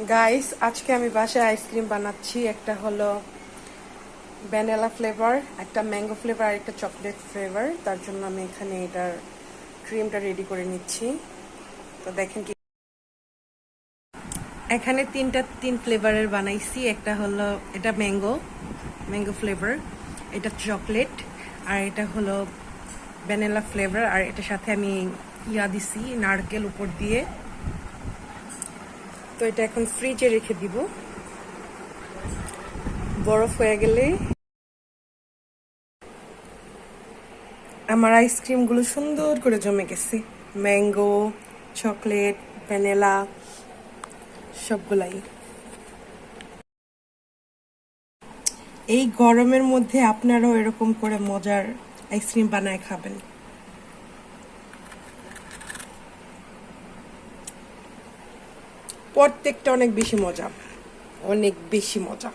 Guys, আজকে আমি বাসায় আইসক্রিম বানাচ্ছি। একটা হলো ভ্যানিলা ফ্লেভার, একটা ম্যাঙ্গো ফ্লেভার আর একটা চকলেট ফ্লেভার। তার জন্য আমি এখানে এটার ক্রিমটা রেডি করে নিচ্ছি। তো দেখেন কি, এখানে তিন ফ্লেভারের বানাইছি। একটা হলো এটা ম্যাঙ্গো ফ্লেভার, এটা চকলেট, আর এটা হলো ভ্যানিলা ফ্লেভার। আর এটার সাথে আমি দিছি নারকেল উপর দিয়ে। তো এটা এখন ফ্রিজে রেখে দিব, বরফ হয়ে গেলে আমার আইসক্রিমগুলো সুন্দর করে জমে গেছে। ম্যাঙ্গো, চকলেট, ভ্যানিলা সবগুলাই। এই গরমের মধ্যে আপনারাও এরকম করে মজার আইসক্রিম বানায় খাবেন। প্রত্যেকটা অনেক বেশি মজা।